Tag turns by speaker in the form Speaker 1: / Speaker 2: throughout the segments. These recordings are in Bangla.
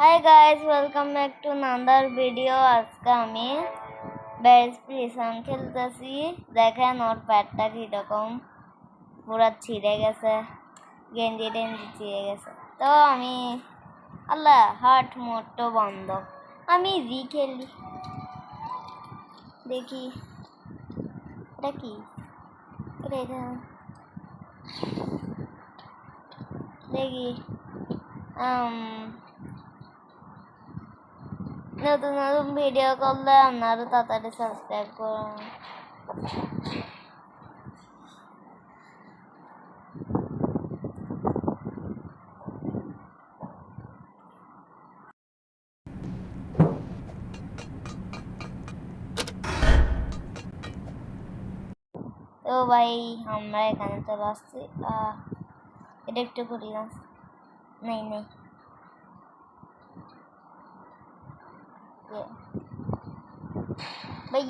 Speaker 1: High guys, welcome back to নান্দার ভিডিও। আজকে আমি ব্যাস প্রিসন খেলতেছি। দেখেন ওর প্যাডটা কীরকম পুরো ছিঁড়ে গেছে, গেঞ্জি টেঞ্জি ছিঁড়ে গেছে। তো আমি আল্লাহ হার্ট মোটটো বন্ধ, আমি জি খেলি। দেখি এটা কি, দেখি নতুন নতুন ভিডিও করলে আপনারও তাড়াতাড়ি সাবস্ক্রাইব করুন। তো ভাই আমরা এখানে চলে আসছি। এটা একটু করি না, নেই নেই ভাই।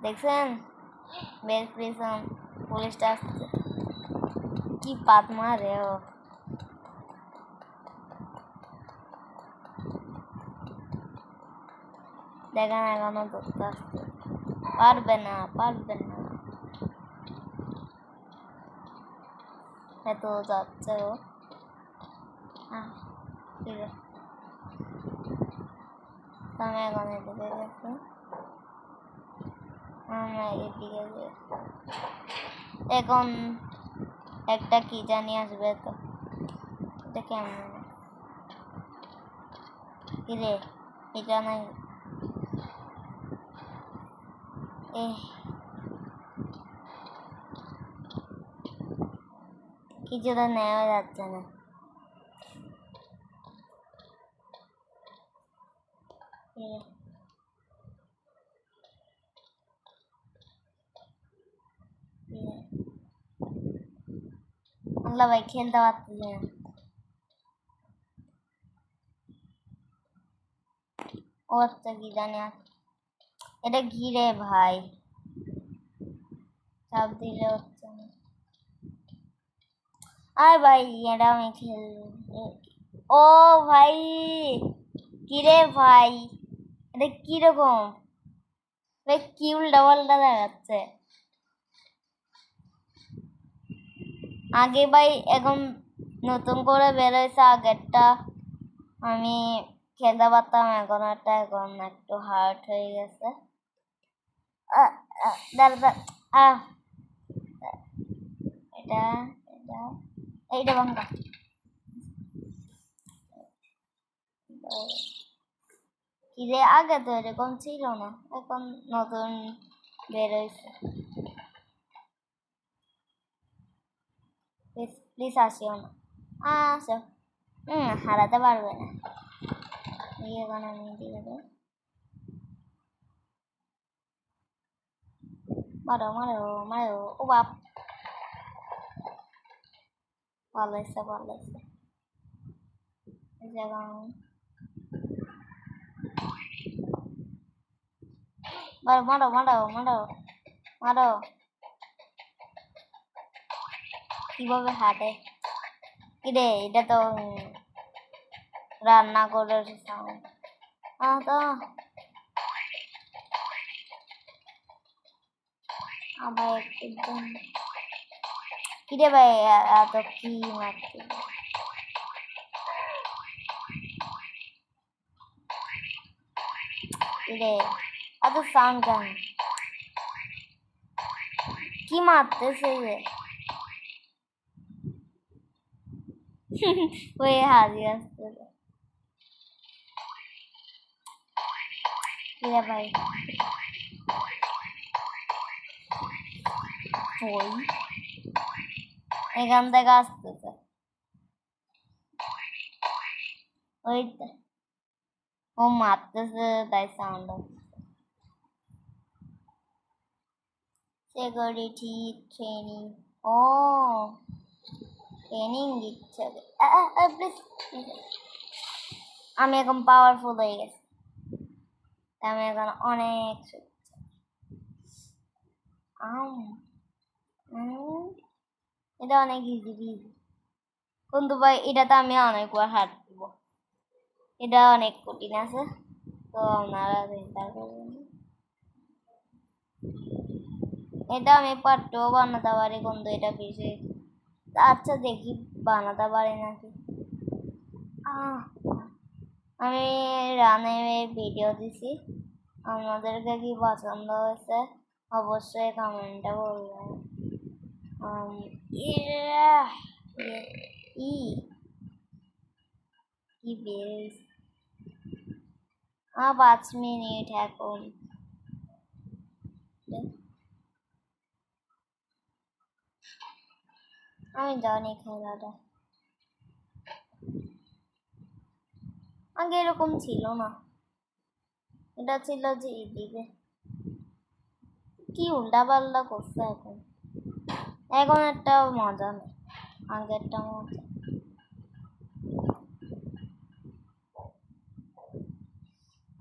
Speaker 1: দেখছেন বের প্রিজন পুলিশটা আসছে, কি পাত মারে ও। দেখেন এখনো ধরতে আসছে, পারবে না এত যাচ্ছে ও। ঠিক আছে, আমি এখন এদিকে গেছি, আমরা এদিকে এখন একটা কি জানি আসবে। তো এটা কেমন কিরে, এটা নাই কিছু তো নেওয়া যাচ্ছে না। আল্লাহ ভাই খেলতে পারতেছি না। ও আচ্ছা, কি জানি এটা ঘিরে ভাই, চাপ দিলে হচ্ছে না। আয় ভাই এটা আমি খেলবো। ও ভাই কিরে ভাই, এটা কিরকম ভাই, কি উল্টা পাল্টা দেখাচ্ছে আগে ভাই, এখন নতুন করে বেরোয়ছে। আগেরটা আমি খেলতে পারতাম, এখন একটু হার্ড হয়ে গেছে। দাঁড়া এটা এটা এইটা ভাঙ্গা। কিরে আগে তো এরকম ছিল না, এখন নতুন বেরোয়ছে। প্লিজ আসিও না, আসো। হারাতে পারবে না। এখন আমি দিকে মারো মারো মারো, ও বাপ, পালাইছে মারো মারো মারো মারো মারো। কিভাবে হাঁটে কিরে, এটা তো রান্না করে সাউন্ড। তো আবার একদম কিরে ভাই, এত কি মারতে কিরে, এত সাউন্ড কেন, কি মারতেছে যে ওই হাজি আসতেছে। কিরে ভাই, ওই এখান থেকে আসতেছে, ওই ও মারতেছে তাই সাউন্ড। সিকিউরিটি ট্রেনিং, ও ট্রেনিং দিচ্ছে। আমি এখন পাওয়ারফুল হয়ে গেছি, আমি এখন অনেক এটা অনেক ইজি ইজি, কিন্তু ভাই এটাতে আমি অনেকবার হাঁটব, এটা অনেক কঠিন আছে, তো আপনারা চিন্তা করবেন। এটা আমি পারতেও বানাতে পারি, কিন্তু এটা বেশি, আচ্ছা দেখি বানাতে পারি নাকি। আমি রানে ভিডিও দিছি, আপনাদেরকে কি পছন্দ হয়েছে অবশ্যই কমেন্টে বলবেন। কি বেশ 5 মিনিট এখন, আমি জানি খেলাটা আগে এরকম ছিল না, এটা ছিল যে এদিকে কি উল্টা পাল্টা করছে এখন, এখন একটা মজা নেই, আগেরটা মজা।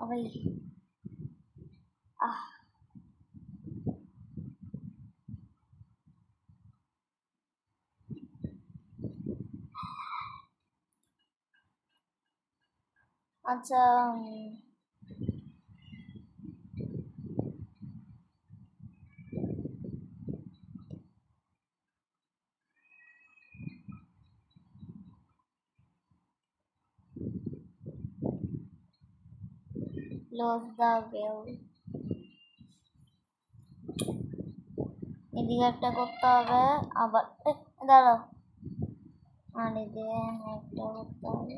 Speaker 1: ভাই আচ্ছা ক্লোজ দ্য বেল, এদিকে একটা করতে হবে, আবার দাঁড়াও, আর এদিকে একটা করতে হবে,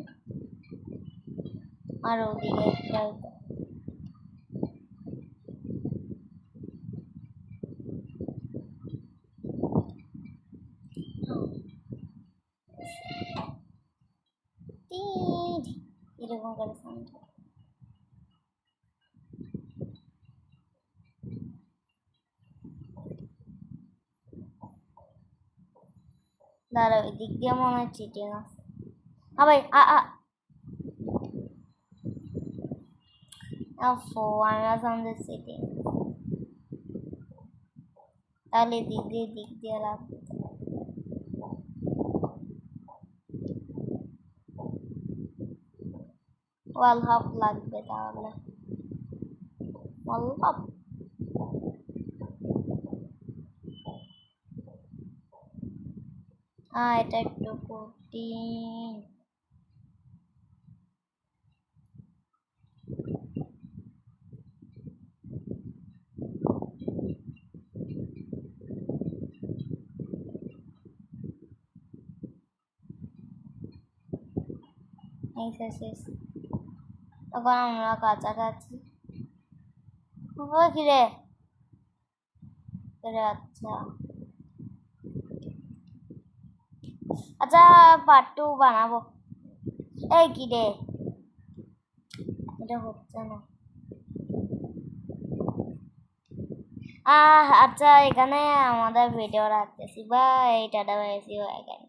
Speaker 1: আর ওদিকে একটা, এরকম করে সাউন্ড। দাঁড়াও এদিক দিয়ে মনে হয় চিটিং আছে, ভাই আমি সামনে চিটিং, তাহলে দিক দিয়ে লাগবে, ওয়াল হাফ লাগবে, তাহলে ওয়াল হাফ, এটা একটু কঠিন, এই শেষ, তখন আমরা কাছাকাছি, কিরে আচ্ছা আচ্ছা পার্ট 2 বানাবো, এই কি রে এটা হচ্ছে না, আচ্ছা এখানে আমাদের ভিডিও রাখতেছি, বা এইটা এখানে।